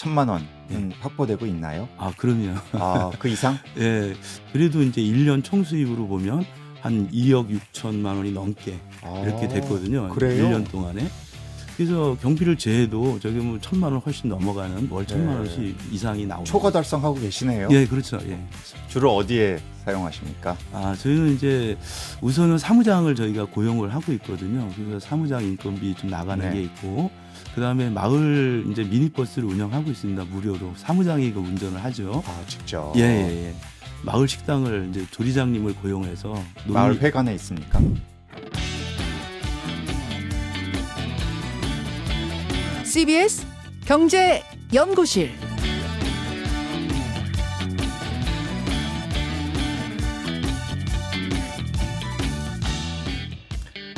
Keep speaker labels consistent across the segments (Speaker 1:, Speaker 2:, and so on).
Speaker 1: 1,000만 원은
Speaker 2: 예.
Speaker 1: 확보되고 있나요?
Speaker 2: 아, 그럼요.
Speaker 1: 그 이상?
Speaker 2: 예. 그래도 이제 1년 총수입으로 보면 한 2억 6천만 원이 넘게 이렇게 됐거든요.
Speaker 1: 그래요?
Speaker 2: 1년 동안에. 그래서 경비를 제해도 저기 뭐 1,000만 원 훨씬 넘어가는 월 1,000만
Speaker 1: 네.
Speaker 2: 원씩 이상이 나오죠.
Speaker 1: 초과 달성하고 계시네요.
Speaker 2: 예, 그렇죠. 예.
Speaker 1: 주로 어디에 사용하십니까?
Speaker 2: 저희는 이제 우선은 사무장을 저희가 고용을 하고 있거든요. 그래서 사무장 인건비 좀 나가는
Speaker 1: 네.
Speaker 2: 게 있고, 그 다음에 마을 이제 미니버스를 운영하고 있습니다. 무료로 사무장이 그 운전을 하죠.
Speaker 1: 직접.
Speaker 2: 예. 마을 식당을 이제 조리장님을 고용해서
Speaker 1: 마을 회관에 있습니까?
Speaker 3: CBS 경제연구실.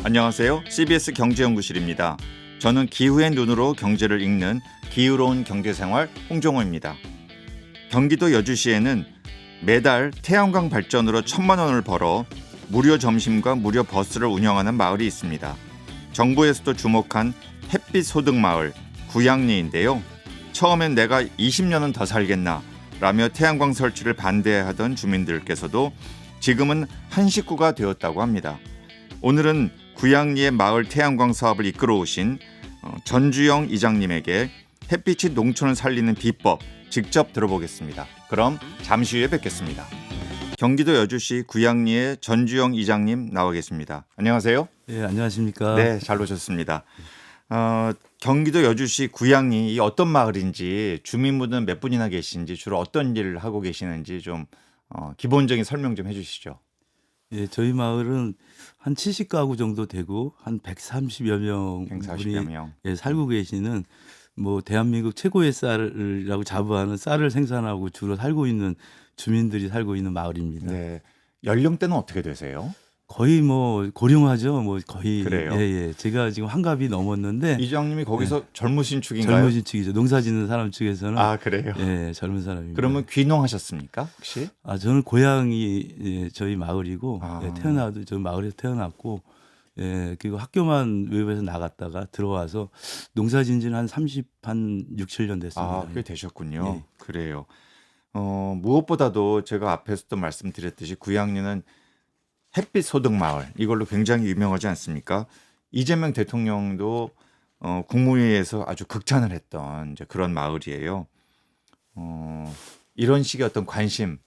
Speaker 1: 안녕하세요. CBS 경제연구실입니다. 저는 기후의 눈으로 경제를 읽는 기후로운 경제생활 홍종호입니다. 경기도 여주시에는 매달 태양광 발전으로 1,000만 원을 벌어 무료 점심과 무료 버스를 운영하는 마을이 있습니다. 정부에서도 주목한 햇빛 소득 마을 구양리인데요. 처음엔 내가 20년은 더 살겠나 라며 태양광 설치를 반대하던 주민들께서도 지금은 한 식구가 되었다고 합니다. 오늘은 구양리의 마을 태양광 사업을 이끌어 오신 전주영 이장님에게 햇빛이 농촌을 살리는 비법 직접 들어보겠습니다. 그럼 잠시 후에 뵙겠습니다. 경기도 여주시 구양리의 전주영 이장님 나와 계십니다. 안녕하세요.
Speaker 2: 예, 안녕하십니까.
Speaker 1: 네, 잘 오셨습니다. 경기도 여주시 구양리 이 어떤 마을인지 주민분은 몇 분이나 계신지 주로 어떤 일을 하고 계시는지 좀 기본적인 설명 좀 해주시죠.
Speaker 2: 예, 저희 마을은 한 70가구 정도 되고 한 130여 명
Speaker 1: 140여 명.
Speaker 2: 예, 살고 계시는 뭐 대한민국 최고의 쌀이라고 자부하는 쌀을 생산하고 주로 살고 있는 주민들이 살고 있는 마을입니다.
Speaker 1: 네. 연령대는 어떻게 되세요?
Speaker 2: 거의 뭐 고령화죠. 뭐 거의
Speaker 1: 그래요?
Speaker 2: 예. 제가 지금 환갑이 넘었는데
Speaker 1: 이장님이 거기서 젊으신 축인가요?
Speaker 2: 젊으신 측이죠. 농사 짓는 사람 측에서는
Speaker 1: 그래요?
Speaker 2: 예, 젊은 사람입니다.
Speaker 1: 그러면 귀농하셨습니까? 혹시?
Speaker 2: 저는 고향이 저희 마을이고
Speaker 1: 아.
Speaker 2: 태어나도 저 마을에서 태어났고 그리고 학교만 외부에서 나갔다가 들어와서 농사 진지는 한 6, 7년 됐습니다.
Speaker 1: 꽤 되셨군요.
Speaker 2: 예.
Speaker 1: 그래요. 무엇보다도 제가 앞에서도 말씀드렸듯이 구양리는 햇빛 소득 마을 이걸로 굉장히 유명하지 않습니까? 이재명 대통령도 국무회의에서 아주 극찬을 했던 이제 그런 마을이에요. 이런 식의 어떤 관심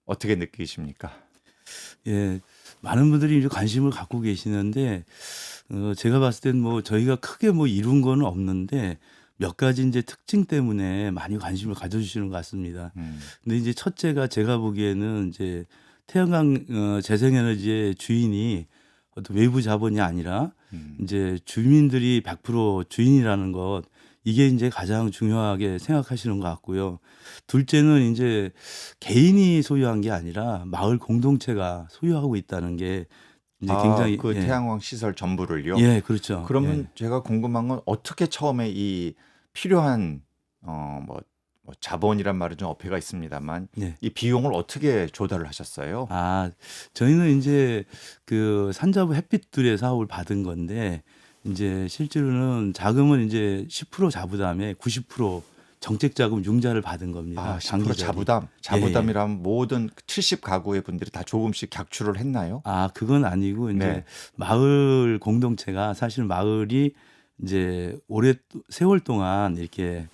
Speaker 1: 어떻게 느끼십니까?
Speaker 2: 예, 많은 분들이 이제 관심을 갖고 계시는데 제가 봤을 땐 뭐 저희가 크게 뭐 이룬 거는 없는데 몇 가지 이제 특징 때문에 많이 관심을 가져주시는 것 같습니다. 근데 이제 첫째가 제가 보기에는 이제 태양광 재생에너지의 주인이 어떤 외부 자본이 아니라 이제 주민들이 100% 주인이라는 것, 이게 이제 가장 중요하게 생각하시는 것 같고요. 둘째는 이제 개인이 소유한 게 아니라 마을 공동체가 소유하고 있다는 게 이제 굉장히
Speaker 1: 그 태양광 시설 전부를요?
Speaker 2: 예, 그렇죠.
Speaker 1: 그러면 제가 궁금한 건 어떻게 처음에 이 필요한 뭐 자본이란 말은 좀 어폐가 있습니다만
Speaker 2: 네.
Speaker 1: 이 비용을 어떻게 조달을 하셨어요?
Speaker 2: 저희는 이제 그 산자부 햇빛들의 사업을 받은 건데 이제 실제로는 자금은 이제 10% 자부담에 90% 정책 자금 융자를 받은 겁니다.
Speaker 1: 10%
Speaker 2: 장기적인.
Speaker 1: 자부담이라면 모든 70가구의 분들이 다 조금씩 객출을 했나요?
Speaker 2: 그건 아니고 이제
Speaker 1: 네.
Speaker 2: 마을 공동체가 사실 마을이 이제 세월 동안 이렇게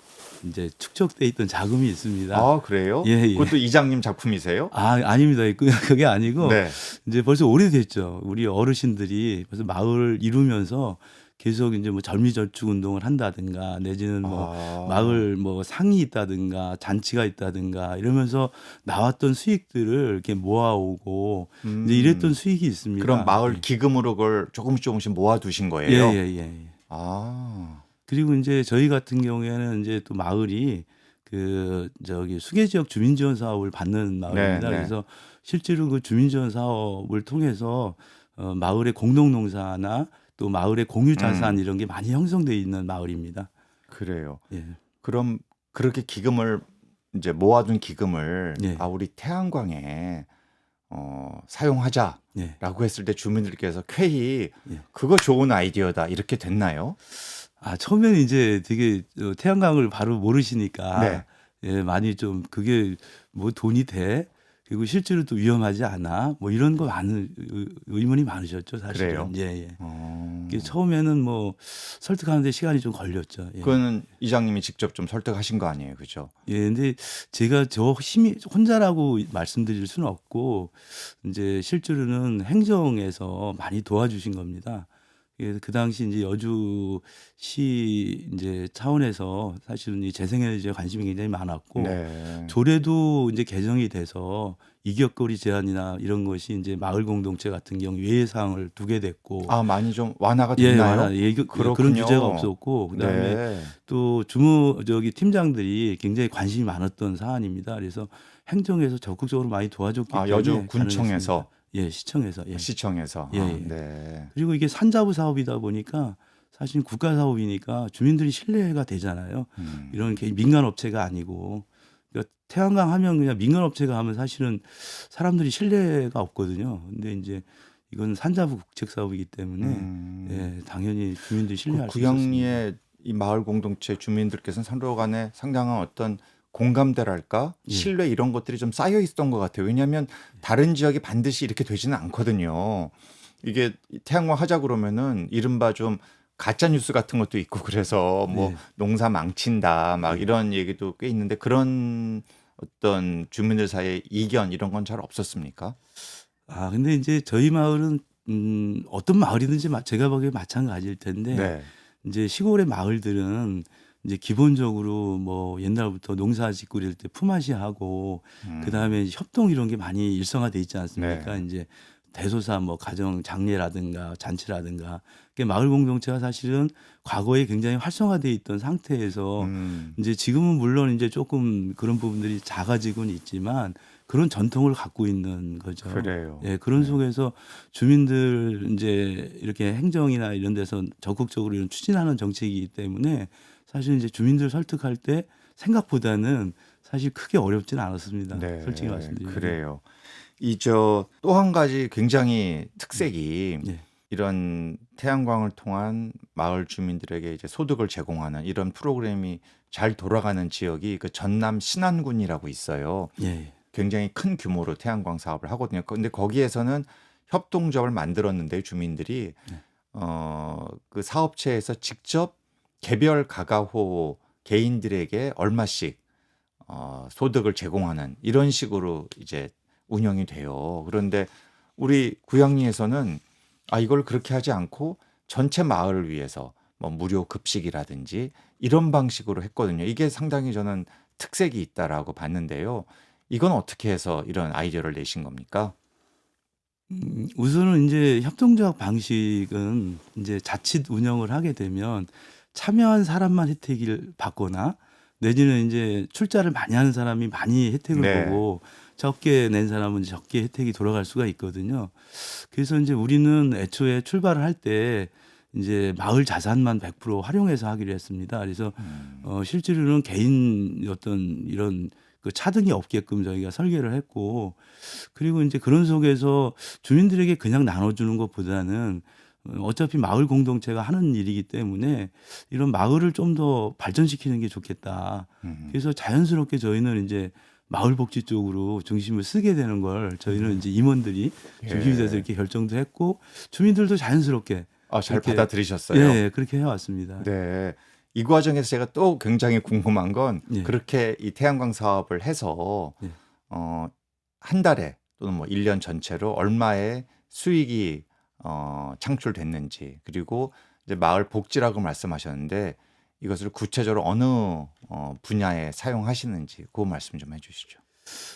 Speaker 2: 이제 축적돼 있던 자금이 있습니다.
Speaker 1: 그래요?
Speaker 2: 예.
Speaker 1: 그것도 이장님 작품이세요?
Speaker 2: 아닙니다. 그게 아니고
Speaker 1: 네.
Speaker 2: 이제 벌써 오래됐죠. 우리 어르신들이 벌써 마을을 이루면서 계속 이제 뭐 절미절축 운동을 한다든가 내지는 뭐 마을 뭐 상이 있다든가 잔치가 있다든가 이러면서 나왔던 수익들을 이렇게 모아오고 이제 이랬던 수익이 있습니다.
Speaker 1: 그럼 마을 기금으로 그걸 조금씩 모아두신 거예요?
Speaker 2: 예.
Speaker 1: 아,
Speaker 2: 그리고 이제 저희 같은 경우에는 이제 또 마을이 그 수계 지역 주민 지원 사업을 받는 마을입니다.
Speaker 1: 네.
Speaker 2: 그래서 실제로 그 주민 지원 사업을 통해서 마을의 공동 농사나 또 마을의 공유 자산 이런 게 많이 형성돼 있는 마을입니다.
Speaker 1: 그래요.
Speaker 2: 예.
Speaker 1: 그럼 그렇게 기금을 이제 모아둔 기금을
Speaker 2: 예.
Speaker 1: 우리 태양광에 사용하자라고
Speaker 2: 예.
Speaker 1: 했을 때 주민들께서 쾌히
Speaker 2: 예.
Speaker 1: 그거 좋은 아이디어다 이렇게 됐나요?
Speaker 2: 처음에는 이제 되게 태양광을 바로 모르시니까
Speaker 1: 네.
Speaker 2: 예, 많이 좀 그게 뭐 돈이 돼? 그리고 실제로 또 위험하지 않아? 뭐 이런 거 많은 의문이 많으셨죠, 사실은.
Speaker 1: 그래요?
Speaker 2: 예, 예.
Speaker 1: 어.
Speaker 2: 이게 처음에는 뭐 설득하는데 시간이 좀 걸렸죠. 예.
Speaker 1: 그거는 이장님이 직접 좀 설득하신 거 아니에요, 그죠?
Speaker 2: 예, 근데 제가 저 힘이 혼자라고 말씀드릴 수는 없고 이제 실제로는 행정에서 많이 도와주신 겁니다. 예, 그 당시 이제 여주시 이제 차원에서 사실은 이 재생에너지에 관심이 굉장히 많았고
Speaker 1: 네.
Speaker 2: 조례도 이제 개정이 돼서 이격거리 제한이나 이런 것이 이제 마을 공동체 같은 경우 예외 사항을 두게 됐고
Speaker 1: 아, 많이 좀 완화가
Speaker 2: 예,
Speaker 1: 됐나요?
Speaker 2: 완화, 그런
Speaker 1: 그렇군요.
Speaker 2: 규제가 없었고 그다음에
Speaker 1: 네.
Speaker 2: 또 팀장들이 굉장히 관심이 많았던 사안입니다. 그래서 행정에서 적극적으로 많이 도와줬기 때문에
Speaker 1: 여주 군청에서
Speaker 2: 가능했습니다. 예, 시청에서. 예.
Speaker 1: 시청에서.
Speaker 2: 예,
Speaker 1: 아,
Speaker 2: 예.
Speaker 1: 네.
Speaker 2: 그리고 이게 산자부 사업이다 보니까 사실 국가 사업이니까 주민들이 신뢰가 되잖아요.
Speaker 1: 음.
Speaker 2: 이런 민간 업체가 아니고 그러니까 태양광 하면 그냥 민간 업체가 하면 사실은 사람들이 신뢰가 없거든요. 근데 이제 이건 산자부 국책 사업이기 때문에 예, 당연히 주민들이 신뢰할 수 있었습니다.
Speaker 1: 구양리의 이 마을 공동체 주민들께서는 서로 간에 상당한 어떤 공감대랄까
Speaker 2: 예.
Speaker 1: 신뢰 이런 것들이 좀 쌓여 있었던 것 같아요. 왜냐하면 다른 지역이 반드시 이렇게 되지는 않거든요. 이게 태양광 하자 그러면은 이른바 좀 가짜 뉴스 같은 것도 있고 그래서 뭐
Speaker 2: 네.
Speaker 1: 농사 망친다 막
Speaker 2: 네.
Speaker 1: 이런 얘기도 꽤 있는데 그런 어떤 주민들 사이에 이견 이런 건 잘 없었습니까?
Speaker 2: 근데 이제 저희 마을은 어떤 마을이든지 제가 보기에 마찬가지일 텐데
Speaker 1: 네.
Speaker 2: 이제 시골의 마을들은 이제 기본적으로 뭐 옛날부터 농사 짓고 이럴 때 품앗이 하고 그다음에 협동 이런 게 많이 일상화돼 있지 않습니까?
Speaker 1: 네.
Speaker 2: 이제 대소사 뭐 가정 장례라든가 잔치라든가 그게 마을 공동체가 사실은 과거에 굉장히 활성화돼 있던 상태에서 이제 지금은 물론 이제 조금 그런 부분들이 작아지고는 있지만 그런 전통을 갖고 있는 거죠.
Speaker 1: 그래요.
Speaker 2: 예, 그런 속에서 주민들 이제 이렇게 행정이나 이런 데서 적극적으로 이런 추진하는 정책이기 때문에 사실 이제 주민들 설득할 때 생각보다는 사실 크게 어렵지는 않았습니다.
Speaker 1: 네,
Speaker 2: 솔직히 말씀드리면.
Speaker 1: 그래요. 또 한 가지 굉장히 특색이
Speaker 2: 예.
Speaker 1: 이런 태양광을 통한 마을 주민들에게 이제 소득을 제공하는 이런 프로그램이 잘 돌아가는 지역이 그 전남 신안군이라고 있어요.
Speaker 2: 예.
Speaker 1: 굉장히 큰 규모로 태양광 사업을 하거든요. 근데 거기에서는 협동조합을 만들었는데 주민들이 그 사업체에서 직접 개별 가가호 개인들에게 얼마씩 소득을 제공하는 이런 식으로 이제 운영이 돼요. 그런데 우리 구양리에서는 이걸 그렇게 하지 않고 전체 마을을 위해서 뭐 무료 급식이라든지 이런 방식으로 했거든요. 이게 상당히 저는 특색이 있다라고 봤는데요. 이건 어떻게 해서 이런 아이디어를 내신 겁니까?
Speaker 2: 우선은 이제 협동조합 방식은 이제 자칫 운영을 하게 되면 참여한 사람만 혜택을 받거나 내지는 이제 출자를 많이 하는 사람이 많이 혜택을
Speaker 1: 네.
Speaker 2: 보고 적게 낸 사람은 적게 혜택이 돌아갈 수가 있거든요. 그래서 이제 우리는 애초에 출발을 할 때 이제 마을 자산만 100% 활용해서 하기로 했습니다. 그래서 실제로는 개인 어떤 이런 그 차등이 없게끔 저희가 설계를 했고 그리고 이제 그런 속에서 주민들에게 그냥 나눠주는 것보다는 어차피 마을 공동체가 하는 일이기 때문에 이런 마을을 좀 더 발전시키는 게 좋겠다. 그래서 자연스럽게 저희는 이제 마을 복지 쪽으로 중심을 쓰게 되는 걸 저희는 이제 임원들이 중심이 돼서 이렇게 결정도 했고 주민들도 자연스럽게
Speaker 1: 잘
Speaker 2: 그렇게,
Speaker 1: 받아들이셨어요?
Speaker 2: 예, 그렇게 해왔습니다.
Speaker 1: 네. 이 과정에서 제가 또 굉장히 궁금한 건
Speaker 2: 예.
Speaker 1: 그렇게 이 태양광 사업을 해서
Speaker 2: 예.
Speaker 1: 한 달에 또는 뭐 1년 전체로 얼마의 수익이 창출됐는지 그리고 이제 마을 복지라고 말씀하셨는데 이것을 구체적으로 어느 분야에 사용하시는지 그 말씀 좀 해주시죠.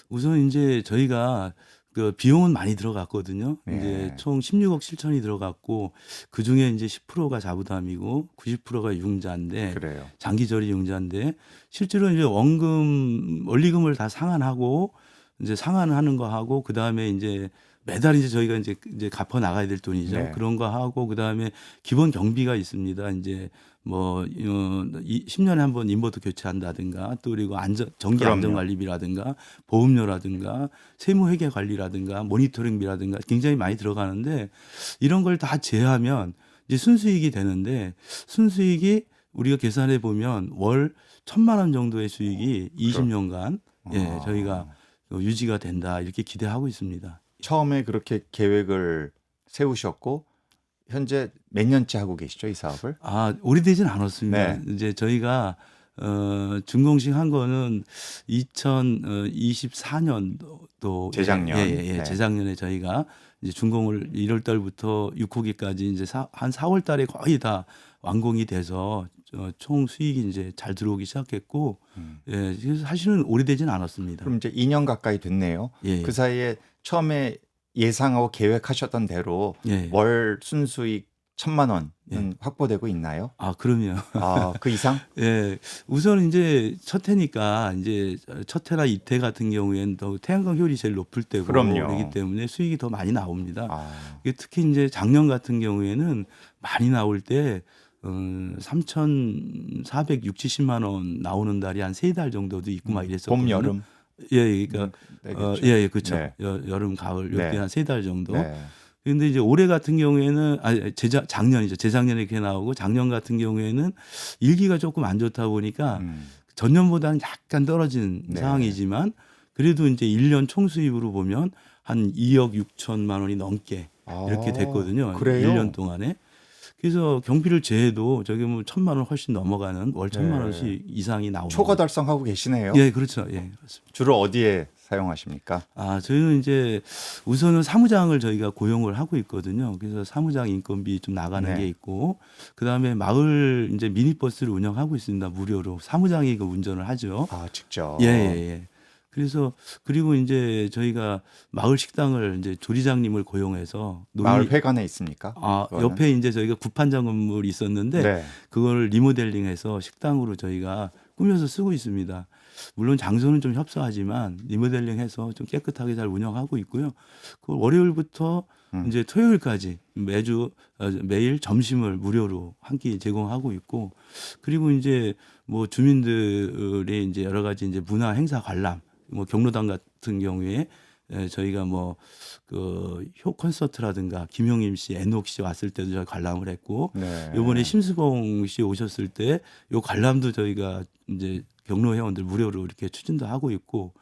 Speaker 2: 우선 이제 저희가 그 비용은 많이 들어갔거든요.
Speaker 1: 예.
Speaker 2: 이제 총 16억 7천이 들어갔고 그 중에 이제 10%가 자부담이고 90%가 융자인데
Speaker 1: 그래요.
Speaker 2: 장기절이 융자인데 실제로 이제 원리금을 다 상환하고 이제 상환하는 거 하고 그 다음에 이제 매달 이제 저희가 이제 갚아 나가야 될 돈이죠.
Speaker 1: 네.
Speaker 2: 그런 거 하고 그 다음에 기본 경비가 있습니다. 이제 뭐 10년에 한 번 인버터 교체한다든가 또 그리고 전기
Speaker 1: 그럼요.
Speaker 2: 안전관리비라든가 보험료라든가 세무회계 관리라든가 모니터링비라든가 굉장히 많이 들어가는데 이런 걸 다 제하면 이제 순수익이 되는데 순수익이 우리가 계산해 보면 월 1,000만 원 정도의 수익이 20년간 예, 저희가 유지가 된다 이렇게 기대하고 있습니다.
Speaker 1: 처음에 그렇게 계획을 세우셨고 현재 몇 년째 하고 계시죠, 이 사업을?
Speaker 2: 아, 오래되진 않았습니다.
Speaker 1: 네.
Speaker 2: 이제 저희가 준공식 한 거는 2024년도
Speaker 1: 재작년. 네.
Speaker 2: 재작년에 저희가 이제 준공을 1월 달부터 6호기까지 이제 한 4월 달에 거의 다 완공이 돼서 총 수익이 이제 잘 들어오기 시작했고 예, 그래서 사실은 오래되진 않았습니다.
Speaker 1: 그럼 이제 2년 가까이 됐네요.
Speaker 2: 예.
Speaker 1: 그 사이에 처음에 예상하고 계획하셨던 대로
Speaker 2: 예.
Speaker 1: 월 순수익 1,000만 원은
Speaker 2: 예.
Speaker 1: 확보되고 있나요?
Speaker 2: 아, 그럼요.
Speaker 1: 아, 그 이상?
Speaker 2: 예, 우선 이제 첫 해니까 이제 첫 해나 이태 같은 경우에는 더 태양광 효율이 제일 높을 때고
Speaker 1: 그럼요.
Speaker 2: 그렇기 때문에 수익이 더 많이 나옵니다.
Speaker 1: 아,
Speaker 2: 이게 특히 이제 작년 같은 경우에는 많이 나올 때 3,460만 원 나오는 달이 한 3달 정도도 있고 막 이랬었거든요.
Speaker 1: 봄, 여름.
Speaker 2: 예, 그러니까
Speaker 1: 되겠죠.
Speaker 2: 예, 그렇죠.
Speaker 1: 네.
Speaker 2: 여름, 가을
Speaker 1: 네.
Speaker 2: 이렇게 한 3달 정도.
Speaker 1: 네.
Speaker 2: 근데 이제 올해 같은 경우에는 작년이죠. 재작년에 이렇게 나오고 작년 같은 경우에는 일기가 조금 안 좋다 보니까 전년보다는 약간 떨어진
Speaker 1: 네.
Speaker 2: 상황이지만 그래도 이제 1년 총수입으로 보면 한 2억 6천만 원이 넘게 이렇게
Speaker 1: 아,
Speaker 2: 됐거든요.
Speaker 1: 그래요?
Speaker 2: 1년 동안에. 그래서 경비를 제해도 저기 뭐 1,000만 원 훨씬 넘어가는 월 1,000만 원씩 이상이 나오는
Speaker 1: 초과 달성하고 계시네요.
Speaker 2: 예, 그렇죠. 예, 그렇습니다.
Speaker 1: 주로 어디에 사용하십니까?
Speaker 2: 아, 저희는 이제 우선은 사무장을 저희가 고용을 하고 있거든요. 그래서 사무장 인건비 좀 나가는
Speaker 1: 네.
Speaker 2: 게 있고, 그 다음에 마을 이제 미니버스를 운영하고 있습니다. 무료로. 사무장이 그 운전을 하죠.
Speaker 1: 아, 직접.
Speaker 2: 예, 예, 예. 그래서 그리고 이제 저희가 마을 식당을 이제 조리장님을 고용해서
Speaker 1: 마을 회관에 있습니까?
Speaker 2: 아,
Speaker 1: 그거는?
Speaker 2: 옆에 이제 저희가 구판장 건물이 있었는데
Speaker 1: 네.
Speaker 2: 그걸 리모델링해서 식당으로 저희가 꾸며서 쓰고 있습니다. 물론 장소는 좀 협소하지만 리모델링해서 좀 깨끗하게 잘 운영하고 있고요. 그 월요일부터 이제 토요일까지 매일 점심을 무료로 한 끼 제공하고 있고, 그리고 이제 뭐 주민들의 이제 여러 가지 이제 문화 행사 관람, 뭐 경로당 같은 경우에 저희가 뭐 그 효 콘서트라든가 김용임 씨, 애녹 씨 왔을 때도 저희 관람을 했고,
Speaker 1: 네.
Speaker 2: 이번에 심수봉 씨 오셨을 때 요 관람도 저희가 이제 경로 회원들 무료로 이렇게 추진도 하고 있고,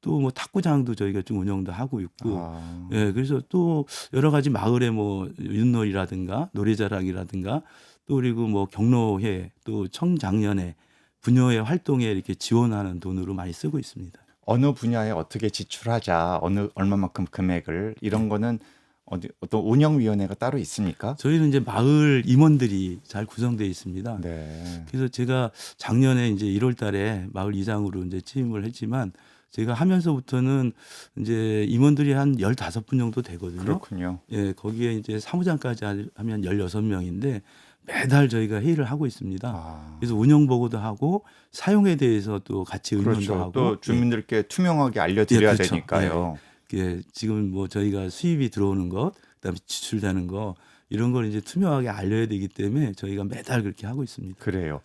Speaker 2: 또 뭐 탁구장도 저희가 좀 운영도 하고 있고,
Speaker 1: 아,
Speaker 2: 예, 그래서 또 여러 가지 마을의 뭐 윷놀이라든가 노래자랑이라든가 또 그리고 뭐 경로회 또 청장년회 부녀회 활동에 이렇게 지원하는 돈으로 많이 쓰고 있습니다.
Speaker 1: 어느 분야에 어떻게 지출하자, 얼마만큼 금액을 이런 거는 어떤 운영위원회가 따로 있습니까?
Speaker 2: 저희는 이제 마을 임원들이 잘 구성되어 있습니다.
Speaker 1: 네.
Speaker 2: 그래서 제가 작년에 이제 1월 달에 마을 이장으로 이제 취임을 했지만 제가 하면서부터는 이제 임원들이 한 15분 정도 되거든요.
Speaker 1: 그렇군요.
Speaker 2: 예, 거기에 이제 사무장까지 하면 16명인데 매달 저희가 회의를 하고 있습니다.
Speaker 1: 아,
Speaker 2: 그래서 운영 보고도 하고 사용에 대해서 또 같이 의논도
Speaker 1: 그렇죠.
Speaker 2: 하고
Speaker 1: 또 주민들께 투명하게 알려드려야
Speaker 2: 예, 그렇죠.
Speaker 1: 되니까요.
Speaker 2: 예, 지금 뭐 저희가 수입이 들어오는 것, 그다음에 지출되는 거 이런 걸 이제 투명하게 알려야 되기 때문에 저희가 매달 그렇게 하고 있습니다.
Speaker 1: 그래요.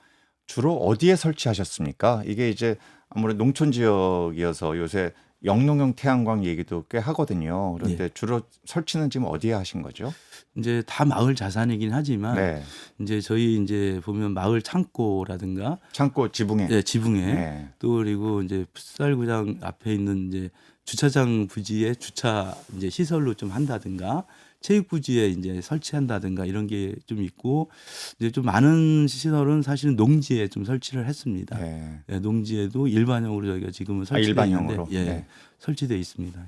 Speaker 1: 주로 어디에 설치하셨습니까? 이게 이제 아무래도 농촌 지역이어서 요새 영농형 태양광 얘기도 꽤 하거든요. 그런데 주로 설치는 지금 어디에 하신 거죠?
Speaker 2: 이제 다 마을 자산이긴 하지만
Speaker 1: 네.
Speaker 2: 이제 저희 이제 보면 마을 창고라든가
Speaker 1: 창고 지붕에.
Speaker 2: 예, 지붕에
Speaker 1: 네.
Speaker 2: 또 그리고 이제 풋살구장 앞에 있는 이제 주차장 부지에 주차 이제 시설로 좀 한다든가 체육 부지에 이제 설치한다든가 이런 게 좀 있고, 이제 좀 많은 시설은 사실은 농지에 좀 설치를 했습니다.
Speaker 1: 네.
Speaker 2: 예, 농지에도 일반형으로 저희가 지금은 설치되어
Speaker 1: 일반형으로?
Speaker 2: 있는데 예,
Speaker 1: 네.
Speaker 2: 설치되어 있습니다.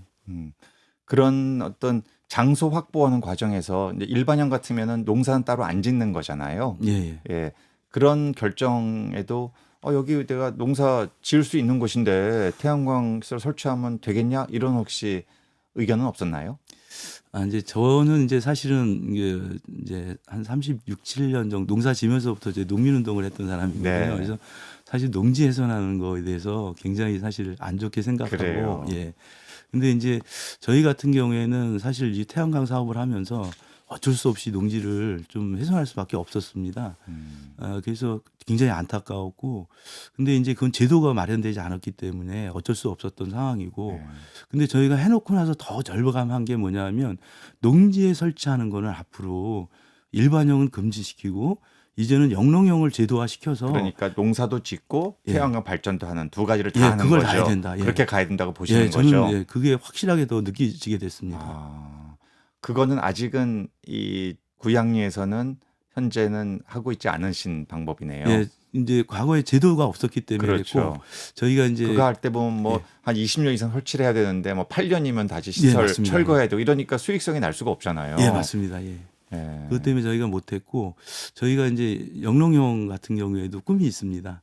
Speaker 1: 그런 어떤 장소 확보하는 과정에서 이제 일반형 같으면은 농사는 따로 안 짓는 거잖아요.
Speaker 2: 예, 예.
Speaker 1: 예. 그런 결정에도 여기 내가 농사 지을 수 있는 곳인데 태양광 시설 설치하면 되겠냐? 이런 혹시 의견은 없었나요?
Speaker 2: 아, 이제 저는 이제 사실은 이제 한 36, 7년 정도 농사 지면서부터 이제 농민운동을 했던 사람이거든요.
Speaker 1: 네.
Speaker 2: 그래서 사실 농지 훼손하는 거에 대해서 굉장히 사실 안 좋게 생각하고,
Speaker 1: 그래요.
Speaker 2: 예. 근데 이제 저희 같은 경우에는 사실 이 태양광 사업을 하면서 어쩔 수 없이 농지를 좀 훼손할 수밖에 없었습니다. 그래서 굉장히 안타까웠고, 근데 이제 그건 제도가 마련되지 않았기 때문에 어쩔 수 없었던 상황이고,
Speaker 1: 네.
Speaker 2: 근데 저희가 해놓고 나서 더 절감한 게 뭐냐면 농지에 설치하는 거는 앞으로 일반형은 금지시키고 이제는 영농형을 제도화시켜서
Speaker 1: 그러니까 농사도 짓고
Speaker 2: 예.
Speaker 1: 태양광 발전도 하는 두 가지를 다
Speaker 2: 예,
Speaker 1: 하는
Speaker 2: 그걸
Speaker 1: 거죠.
Speaker 2: 다 해야 된다. 예.
Speaker 1: 그렇게 가야 된다고 보시는
Speaker 2: 예, 저는
Speaker 1: 거죠.
Speaker 2: 예, 그게 확실하게 더 느껴지게 됐습니다.
Speaker 1: 그거는 아직은 이 구양리에서는 현재는 하고 있지 않으신 방법이네요.
Speaker 2: 예, 이제 과거에 제도가 없었기 때문에
Speaker 1: 그렇죠.
Speaker 2: 그랬고 저희가 이제
Speaker 1: 그거 할 때 보면 뭐
Speaker 2: 예.
Speaker 1: 한 20년 이상 설치를 해야 되는데 뭐 8년이면 다시 시설
Speaker 2: 맞습니다.
Speaker 1: 철거해야 되고 이러니까 수익성이 날 수가 없잖아요.
Speaker 2: 예, 맞습니다. 예.
Speaker 1: 예.
Speaker 2: 그것 때문에 저희가 못했고 저희가 이제 영농형 같은 경우에도 꿈이 있습니다.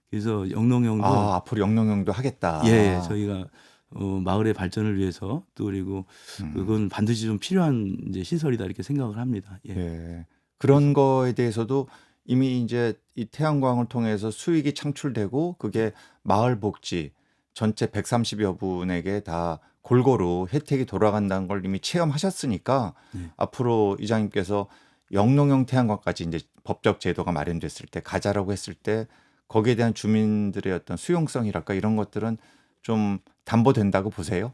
Speaker 2: 그래서 영농형도
Speaker 1: 앞으로 영농형도 하겠다.
Speaker 2: 예, 저희가 마을의 발전을 위해서 또 그리고 그건 반드시 좀 필요한 이제 시설이다 이렇게 생각을 합니다. 예.
Speaker 1: 예. 그런 거에 대해서도 이미 이제 이 태양광을 통해서 수익이 창출되고 그게 마을 복지 전체 130여 분에게 다 골고루 혜택이 돌아간다는 걸 이미 체험하셨으니까
Speaker 2: 네.
Speaker 1: 앞으로 이장님께서 영농형 태양광까지 이제 법적 제도가 마련됐을 때 가자라고 했을 때 거기에 대한 주민들의 어떤 수용성이랄까 이런 것들은 좀 담보된다고 보세요?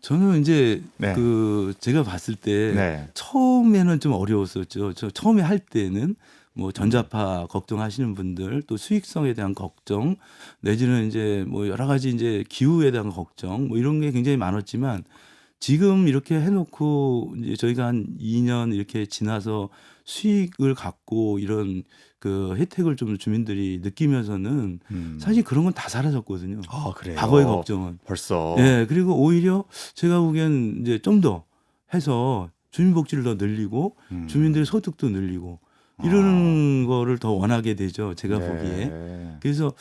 Speaker 2: 저는 이제
Speaker 1: 네.
Speaker 2: 그 제가 봤을 때
Speaker 1: 네.
Speaker 2: 처음에는 좀 어려웠었죠. 저 처음에 할 때는 뭐 전자파 걱정하시는 분들 또 수익성에 대한 걱정 내지는 이제 뭐 여러 가지 이제 기후에 대한 걱정 뭐 이런 게 굉장히 많았지만 지금 이렇게 해놓고 이제 저희가 한 2년 이렇게 지나서 수익을 갖고 이런 그 혜택을 좀 주민들이 느끼면서는 사실 그런 건 다 사라졌거든요.
Speaker 1: 그래요.
Speaker 2: 과거의 걱정은.
Speaker 1: 벌써.
Speaker 2: 예, 그리고 오히려 제가 보기엔 이제 좀 더 해서 주민복지를 더 늘리고 주민들의 소득도 늘리고 이러는 거를 더 원하게 되죠. 제가
Speaker 1: 네.
Speaker 2: 보기에. 그래서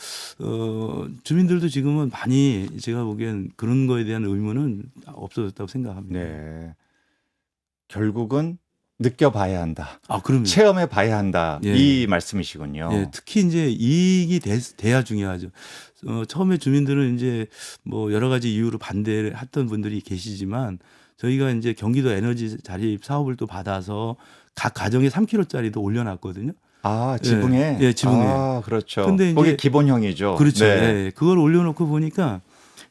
Speaker 2: 주민들도 지금은 많이 제가 보기엔 그런 거에 대한 의무는 없어졌다고 생각합니다.
Speaker 1: 네. 결국은 느껴봐야 한다.
Speaker 2: 그럼요.
Speaker 1: 체험해 봐야 한다.
Speaker 2: 예.
Speaker 1: 이 말씀이시군요.
Speaker 2: 예, 특히 이제 이익이 돼야 중요하죠. 처음에 주민들은 이제 뭐 여러 가지 이유로 반대를 했던 분들이 계시지만 저희가 이제 경기도 에너지 자립 사업을 또 받아서 각 가정에 3kg짜리도 올려놨거든요.
Speaker 1: 지붕에.
Speaker 2: 예, 지붕에.
Speaker 1: 그렇죠.
Speaker 2: 근데 이제
Speaker 1: 거기 기본형이죠.
Speaker 2: 그렇죠.
Speaker 1: 네.
Speaker 2: 예, 그걸 올려놓고 보니까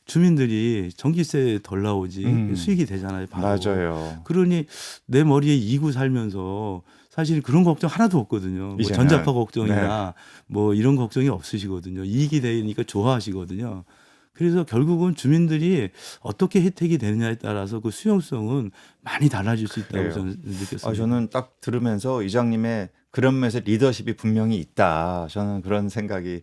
Speaker 2: 주민들이 전기세 덜 나오지 수익이 되잖아요. 바로.
Speaker 1: 맞아요.
Speaker 2: 그러니 내 머리에 이고 살면서 사실 그런 걱정 하나도 없거든요. 뭐
Speaker 1: 이제는.
Speaker 2: 전자파 걱정이나 뭐 이런 걱정이 없으시거든요. 이익이 되니까 좋아하시거든요. 그래서 결국은 주민들이 어떻게 혜택이 되느냐에 따라서 그 수용성은 많이 달라질 수 있다고
Speaker 1: 그래요.
Speaker 2: 저는 느꼈습니다.
Speaker 1: 저는 딱 들으면서 이장님의 그런 면에서 리더십이 분명히 있다. 저는 그런 생각이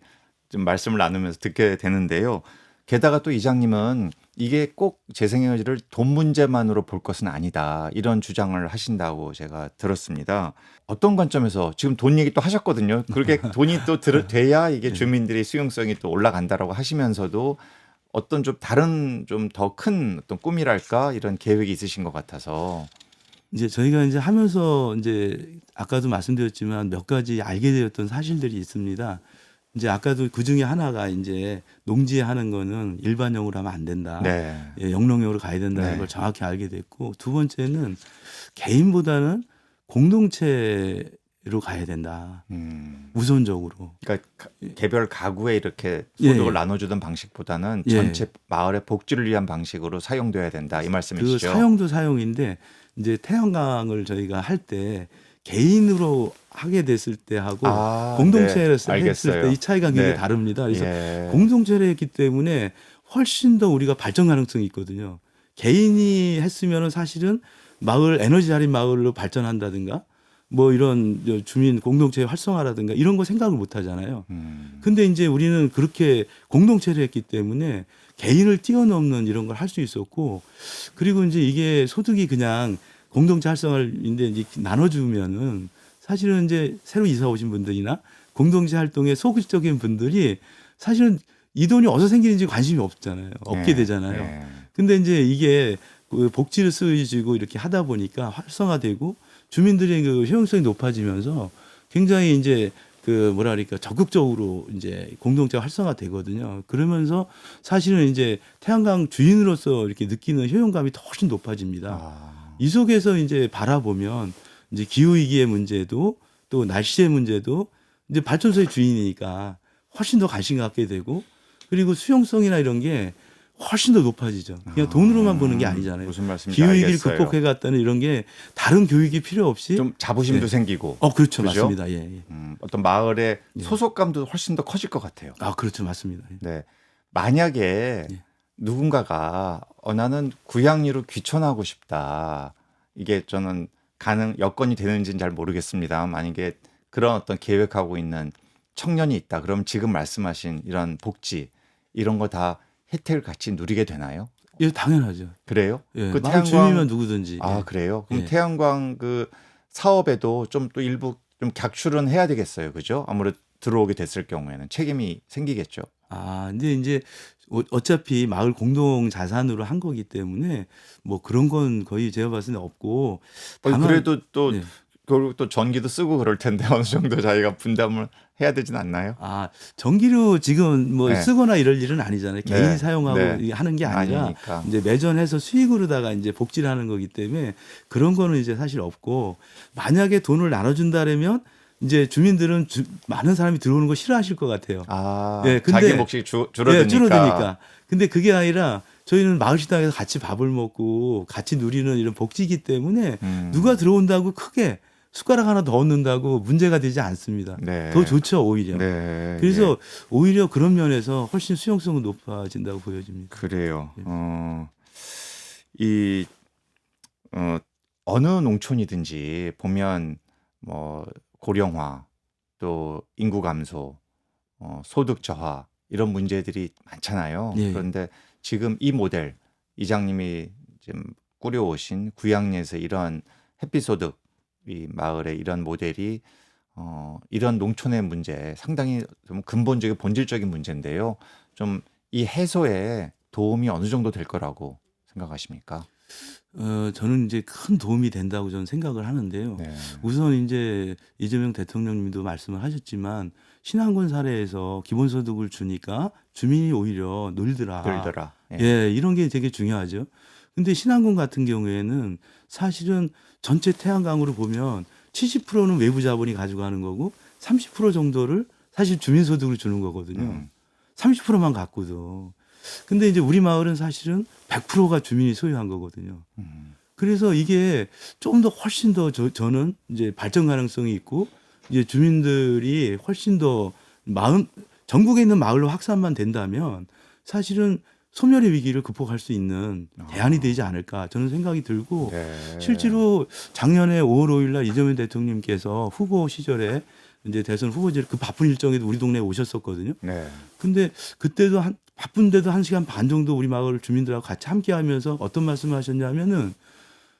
Speaker 1: 좀 말씀을 나누면서 듣게 되는데요. 게다가 또 이장님은 이게 꼭 재생에너지를 돈 문제만으로 볼 것은 아니다. 이런 주장을 하신다고 제가 들었습니다. 어떤 관점에서 지금 돈 얘기 또 하셨거든요. 그렇게 돈이 또 돼야 이게 주민들의 수용성이 또 올라간다라고 하시면서도 어떤 좀 다른 좀 더 큰 어떤 꿈이랄까 이런 계획이 있으신 것 같아서.
Speaker 2: 이제 저희가 이제 하면서 이제 아까도 말씀드렸지만 몇 가지 알게 되었던 사실들이 있습니다. 이제 아까도 그 중에 하나가 이제 농지하는 거는 일반형으로 하면 안 된다.
Speaker 1: 네.
Speaker 2: 예, 영농형으로 가야 된다는
Speaker 1: 네.
Speaker 2: 걸 정확히 알게 됐고 두 번째는 개인보다는 공동체로 가야 된다. 우선적으로.
Speaker 1: 그러니까 개별 가구에 이렇게 소득을
Speaker 2: 예.
Speaker 1: 나눠주던 방식보다는
Speaker 2: 예.
Speaker 1: 전체 마을의 복지를 위한 방식으로 사용돼야 된다 이
Speaker 2: 그
Speaker 1: 말씀이시죠?
Speaker 2: 사용도 사용인데 이제 태양광을 저희가 할 때 개인으로 하게 됐을 때 하고 공동체를
Speaker 1: 네,
Speaker 2: 했을
Speaker 1: 알겠어요.
Speaker 2: 때 이 차이가 굉장히
Speaker 1: 네.
Speaker 2: 다릅니다. 그래서
Speaker 1: 예.
Speaker 2: 공동체를 했기 때문에 훨씬 더 우리가 발전 가능성이 있거든요. 개인이 했으면은 사실은 마을 에너지 자립 마을로 발전한다든가 뭐 이런 주민 공동체 활성화라든가 이런 거 생각을 못 하잖아요. 근데 이제 우리는 그렇게 공동체를 했기 때문에 개인을 뛰어넘는 이런 걸 할 수 있었고 그리고 이제 이게 소득이 그냥 공동체 활성화인데 이제 나눠주면은 사실은 이제 새로 이사 오신 분들이나 공동체 활동에 소극적인 분들이 사실은 이 돈이 어디서 생기는지 관심이 없잖아요. 없게 되잖아요.
Speaker 1: 네.
Speaker 2: 근데 이제 이게 그 복지를 쓰여지고 이렇게 하다 보니까 활성화되고 주민들의 그 효용성이 높아지면서 굉장히 이제 그 뭐라 그럴까 적극적으로 이제 공동체 활성화 되거든요. 그러면서 사실은 이제 태양광 주인으로서 이렇게 느끼는 효용감이 더 훨씬 높아집니다. 이 속에서 이제 바라보면 이제 기후 위기의 문제도 또 날씨의 문제도 이제 발전소의 주인이니까 훨씬 더 관심 갖게 되고 그리고 수용성이나 이런 게 훨씬 더 높아지죠. 그냥 돈으로만 보는 게 아니잖아요.
Speaker 1: 무슨 말씀인지
Speaker 2: 기후위기를
Speaker 1: 알겠어요.
Speaker 2: 극복해 갔다는 이런 게 다른 교육이 필요 없이
Speaker 1: 좀 자부심도
Speaker 2: 네.
Speaker 1: 생기고.
Speaker 2: 그렇죠.
Speaker 1: 그죠?
Speaker 2: 맞습니다. 예, 예.
Speaker 1: 어떤 마을의
Speaker 2: 예.
Speaker 1: 소속감도 훨씬 더 커질 것 같아요.
Speaker 2: 그렇죠. 맞습니다. 예.
Speaker 1: 네. 만약에
Speaker 2: 예.
Speaker 1: 누군가가 나는 구양리로 귀촌하고 싶다. 이게 저는 여건이 되는지는 잘 모르겠습니다. 만약에 그런 어떤 계획하고 있는 청년이 있다. 그럼 지금 말씀하신 이런 복지 이런 거 다 혜택을 같이 누리게 되나요?
Speaker 2: 예, 당연하죠.
Speaker 1: 그래요?
Speaker 2: 예,
Speaker 1: 그
Speaker 2: 마을 주민이면 누구든지.
Speaker 1: 아,
Speaker 2: 예.
Speaker 1: 그래요? 그럼
Speaker 2: 예.
Speaker 1: 태양광 그 사업에도 좀 또 일부 좀 객출은 해야 되겠어요. 그죠? 아무래도 들어오게 됐을 경우에는 책임이 생기겠죠.
Speaker 2: 근데 이제 어차피 마을 공동 자산으로 한 거기 때문에 뭐 그런 건 거의 제가 봤을 때 없고 다만
Speaker 1: 그래도 또
Speaker 2: 예.
Speaker 1: 결국 또 전기도 쓰고 그럴 텐데 어느 정도 자기가 분담을 해야 되진 않나요?
Speaker 2: 전기료 지금 뭐
Speaker 1: 네.
Speaker 2: 쓰거나 이럴 일은 아니잖아요. 개인이
Speaker 1: 네.
Speaker 2: 사용하고
Speaker 1: 네.
Speaker 2: 하는 게 아니라
Speaker 1: 아니니까.
Speaker 2: 이제 매전해서 수익으로다가 이제 복지를 하는 거기 때문에 그런 거는 이제 사실 없고 만약에 돈을 나눠준다라면 이제 주민들은 많은 사람이 들어오는 거 싫어하실 것 같아요.
Speaker 1: 예,
Speaker 2: 근데
Speaker 1: 자기 몫이 줄어드니까.
Speaker 2: 예, 줄어드니까. 근데 그게 아니라 저희는 마을 식당에서 같이 밥을 먹고 같이 누리는 이런 복지이기 때문에 누가 들어온다고 크게 숟가락 하나 더 얻는다고 문제가 되지 않습니다.
Speaker 1: 네.
Speaker 2: 더 좋죠, 오히려.
Speaker 1: 네.
Speaker 2: 그래서
Speaker 1: 예.
Speaker 2: 오히려 그런 면에서 훨씬 수용성은 높아진다고 보여집니다.
Speaker 1: 그래요.
Speaker 2: 예.
Speaker 1: 어느 농촌이든지 보면 뭐 고령화 또 인구 감소, 소득 저하 이런 문제들이 많잖아요.
Speaker 2: 예.
Speaker 1: 그런데 지금 이 모델 이장님이 지금 꾸려오신 구양리에서 이런 햇빛소득 이 마을의 이런 모델이 이런 농촌의 문제 상당히 좀 근본적인 본질적인 문제인데요. 좀 이 해소에 도움이 어느 정도 될 거라고 생각하십니까?
Speaker 2: 저는 이제 큰 도움이 된다고 저는 생각을 하는데요.
Speaker 1: 네.
Speaker 2: 우선 이제 이재명 대통령님도 말씀을 하셨지만 신안군 사례에서 기본소득을 주니까 주민이 오히려 늘더라.
Speaker 1: 늘더라. 예.
Speaker 2: 예, 이런 게 되게 중요하죠. 근데 신안군 같은 경우에는 사실은 전체 태양광으로 보면 70%는 외부 자본이 가져가는 거고 30% 정도를 사실 주민소득으로 주는 거거든요. 30%만 갖고도. 근데 이제 우리 마을은 사실은 100%가 주민이 소유한 거거든요. 그래서 이게 좀 더 훨씬 더 저는 이제 발전 가능성이 있고 이제 주민들이 훨씬 더 전국에 있는 마을로 확산만 된다면 사실은 소멸의 위기를 극복할 수 있는 대안이 되지 않을까 저는 생각이 들고
Speaker 1: 네.
Speaker 2: 실제로 작년에 5월 5일 날 이재명 대통령께서 후보 시절에 이제 대선 후보제 그 바쁜 일정에도 우리 동네에 오셨었거든요.
Speaker 1: 네.
Speaker 2: 근데 그때도 바쁜데도 1시간 반 정도 우리 마을 주민들하고 같이 함께 하면서 어떤 말씀을 하셨냐면은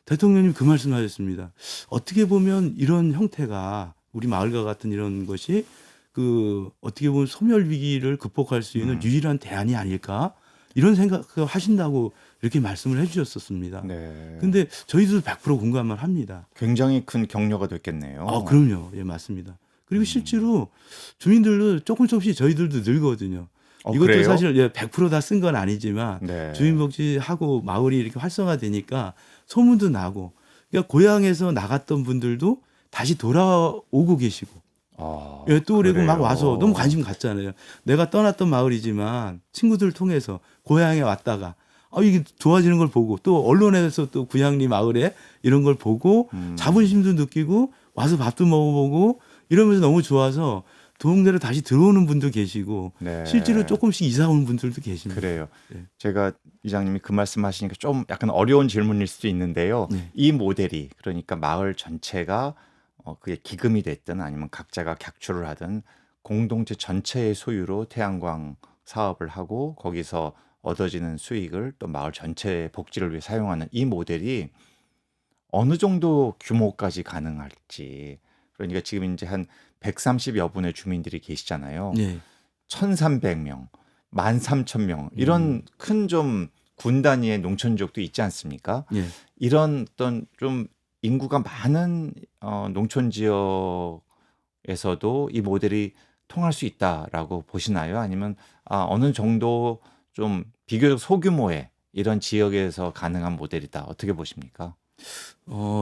Speaker 2: 대통령님 그 말씀을 하셨습니다. 어떻게 보면 이런 형태가 우리 마을과 같은 이런 것이 그 어떻게 보면 소멸 위기를 극복할 수 있는 유일한 대안이 아닐까 이런 생각을 하신다고 이렇게 말씀을 해 주셨었습니다.
Speaker 1: 네.
Speaker 2: 근데 저희도 100% 공감을 합니다.
Speaker 1: 굉장히 큰 격려가 됐겠네요.
Speaker 2: 그럼요. 예, 맞습니다. 그리고 실제로 주민들도 조금씩 저희들도 늘거든요. 이것도
Speaker 1: 그래요?
Speaker 2: 사실 100% 다 쓴 건 아니지만
Speaker 1: 네.
Speaker 2: 주민복지하고 마을이 이렇게 활성화되니까 소문도 나고 그러니까 고향에서 나갔던 분들도 다시 돌아오고 계시고 또 그리고 막
Speaker 1: 그래요?
Speaker 2: 와서 너무 관심 갖잖아요. 내가 떠났던 마을이지만 친구들을 통해서 고향에 왔다가 이게 좋아지는 걸 보고 또 언론에서 또 구양리 마을에 이런 걸 보고 자부심도 느끼고 와서 밥도 먹어보고 이러면서 너무 좋아서 동네로 다시 들어오는 분도 계시고
Speaker 1: 네.
Speaker 2: 실제로 조금씩 이사 오는 분들도 계십니다.
Speaker 1: 그래요.
Speaker 2: 네.
Speaker 1: 제가 이장님이 그 말씀하시니까 좀 약간 어려운 질문일 수도 있는데요.
Speaker 2: 네.
Speaker 1: 이 모델이 그러니까 마을 전체가 그게 기금이 됐든 아니면 각자가 객출을 하든 공동체 전체의 소유로 태양광 사업을 하고 거기서 얻어지는 수익을 또 마을 전체의 복지를 위해 사용하는 이 모델이 어느 정도 규모까지 가능할지. 그러니까 지금 이제 한 130여 분의 주민들이 계시잖아요.
Speaker 2: 네.
Speaker 1: 1,300명, 13,000명 이런 큰 좀 군 단위의 농촌 지역도 있지 않습니까?
Speaker 2: 네.
Speaker 1: 이런 어떤 좀 인구가 많은 농촌 지역에서도 이 모델이 통할 수 있다라고 보시나요? 아니면 어느 정도 좀 비교적 소규모의 이런 지역에서 가능한 모델이다. 어떻게 보십니까?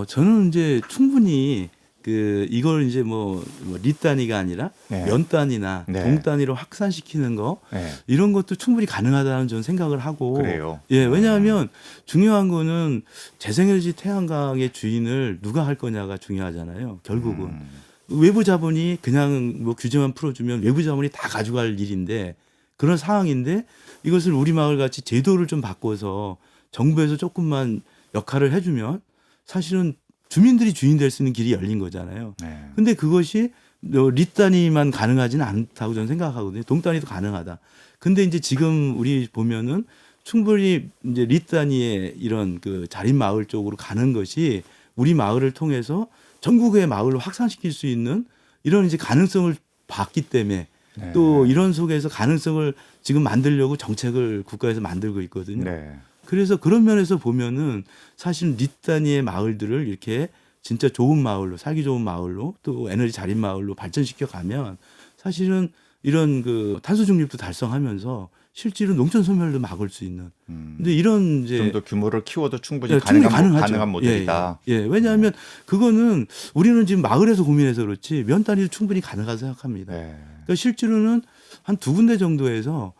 Speaker 2: 저는 이제 충분히 이걸 이제 뭐 리 단위가 아니라
Speaker 1: 네.
Speaker 2: 면 단위나
Speaker 1: 네.
Speaker 2: 동 단위로 확산시키는 거
Speaker 1: 네.
Speaker 2: 이런 것도 충분히 가능하다는 저는 생각을 하고
Speaker 1: 그래요.
Speaker 2: 예, 왜냐하면 중요한 거는 재생에너지 태양광의 주인을 누가 할 거냐가 중요하잖아요. 결국은 외부 자본이 그냥 뭐 규제만 풀어주면 외부 자본이 다 가져갈 일인데 그런 상황인데 이것을 우리 마을 같이 제도를 좀 바꿔서 정부에서 조금만 역할을 해주면 사실은 주민들이 주인 될 수 있는 길이 열린 거잖아요.
Speaker 1: 네.
Speaker 2: 근데 그것이 리 단위만 가능하지는 않다고 저는 생각하거든요. 동 단위도 가능하다. 근데 이제 지금 우리 보면은 충분히 이제 리 단위의 이런 그 자립 마을 쪽으로 가는 것이 우리 마을을 통해서 전국의 마을로 확산시킬 수 있는 이런 이제 가능성을 봤기 때문에
Speaker 1: 네.
Speaker 2: 또 이런 속에서 가능성을 지금 만들려고 정책을 국가에서 만들고 있거든요.
Speaker 1: 네.
Speaker 2: 그래서 그런 면에서 보면은 사실 리 단위의 마을들을 이렇게 진짜 좋은 마을로 살기 좋은 마을로 또 에너지 자립 마을로 발전시켜 가면 사실은 이런 그 탄소 중립도 달성하면서 실제로 농촌 소멸도 막을 수 있는. 근데 이런 이제
Speaker 1: 좀 더 규모를 키워도 충분히
Speaker 2: 예, 충분히 가능하죠.
Speaker 1: 가능한 모델이다.
Speaker 2: 예, 예. 왜냐하면 그거는 우리는 지금 마을에서 고민해서 그렇지 면 단위도 충분히 가능하다고 생각합니다.
Speaker 1: 네.
Speaker 2: 그러니까 실제로는 한 두 군데 정도에서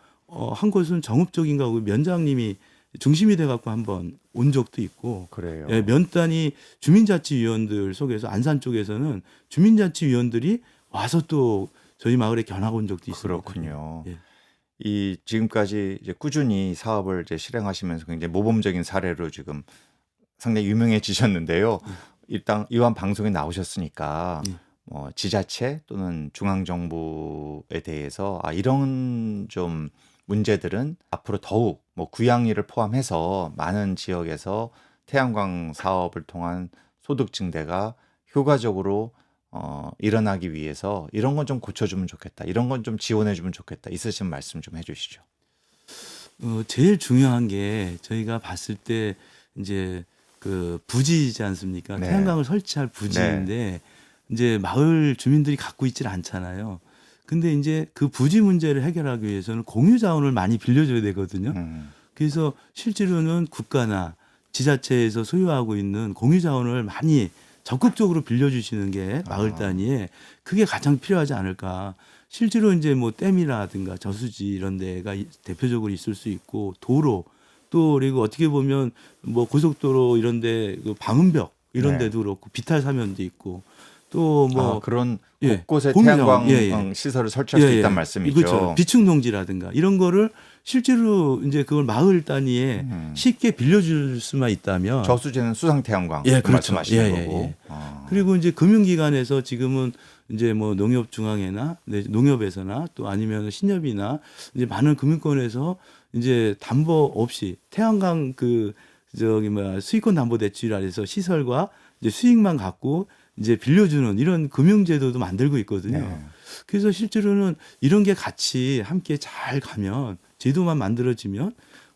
Speaker 2: 한 곳은 정읍적인 거고 면장님이 중심이 돼갖고 한번 온 적도 있고,
Speaker 1: 그래요.
Speaker 2: 예, 면 단위 주민자치위원들 속에서 안산 쪽에서는 주민자치위원들이 와서 또 저희 마을에 견학 온 적도 있습니다.
Speaker 1: 그렇군요.
Speaker 2: 예.
Speaker 1: 이 지금까지 이제 꾸준히 사업을 이제 실행하시면서 굉장히 모범적인 사례로 지금 상당히 유명해지셨는데요. 일단 이왕 방송에 나오셨으니까 지자체 또는 중앙 정부에 대해서 이런 좀 문제들은 앞으로 더욱 뭐 구양리를 포함해서 많은 지역에서 태양광 사업을 통한 소득 증대가 효과적으로 일어나기 위해서 이런 건 좀 고쳐주면 좋겠다. 이런 건 좀 지원해주면 좋겠다. 있으신 말씀 좀 해주시죠.
Speaker 2: 제일 중요한 게 저희가 봤을 때 이제 그 부지이지 않습니까?
Speaker 1: 네.
Speaker 2: 태양광을 설치할 부지인데 이제 마을 주민들이 갖고 있질 않잖아요. 근데 이제 그 부지 문제를 해결하기 위해서는 공유 자원을 많이 빌려줘야 되거든요. 그래서 실제로는 국가나 지자체에서 소유하고 있는 공유 자원을 많이 적극적으로 빌려주시는 게 마을 단위에 그게 가장 필요하지 않을까. 실제로 이제 뭐 댐이라든가 저수지 이런 데가 대표적으로 있을 수 있고 도로 또 그리고 어떻게 보면 뭐 고속도로 이런 데 방음벽 이런
Speaker 1: 네.
Speaker 2: 데도 그렇고 비탈 사면도 있고 또 뭐
Speaker 1: 그런
Speaker 2: 예,
Speaker 1: 곳곳에
Speaker 2: 공유
Speaker 1: 태양광
Speaker 2: 자원, 예.
Speaker 1: 시설을 설치할 수 있다는 말씀이죠.
Speaker 2: 그렇죠. 비축 농지라든가 이런 거를 실제로 이제 그걸 마을 단위에 쉽게 빌려줄 수만 있다면
Speaker 1: 저수지는 수상 태양광
Speaker 2: 예,
Speaker 1: 그
Speaker 2: 그렇죠.
Speaker 1: 말씀하시는
Speaker 2: 예, 예,
Speaker 1: 거고.
Speaker 2: 예. 그리고 이제 금융기관에서 지금은 이제 뭐 농협중앙회나 농협에서나 또 아니면 신협이나 이제 많은 금융권에서 이제 담보 없이 태양광 수익권 담보 대출이라 해서 시설과 이제 수익만 갖고 이제 빌려주는 이런 금융제도도 만들고 있거든요.
Speaker 1: 네.
Speaker 2: 그래서 실제로는 이런 게 같이 함께 잘 가면 제도만 만들어지면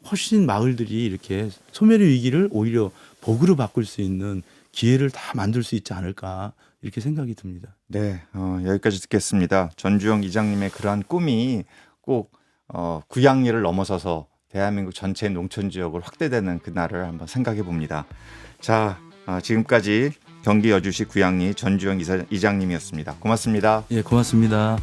Speaker 2: 훨씬 마을들이 이렇게 소멸의 위기를 오히려 복으로 바꿀 수 있는 기회를 다 만들 수 있지 않을까 이렇게 생각이 듭니다.
Speaker 1: 네, 여기까지 듣겠습니다. 전주영 이장님의 그러한 꿈이 꼭 구양리를 넘어서서 대한민국 전체 농촌 지역을 확대되는 그날을 한번 생각해 봅니다. 자, 지금까지 경기 여주시 구양리 전주영 이장님이었습니다. 고맙습니다.
Speaker 2: 예, 고맙습니다.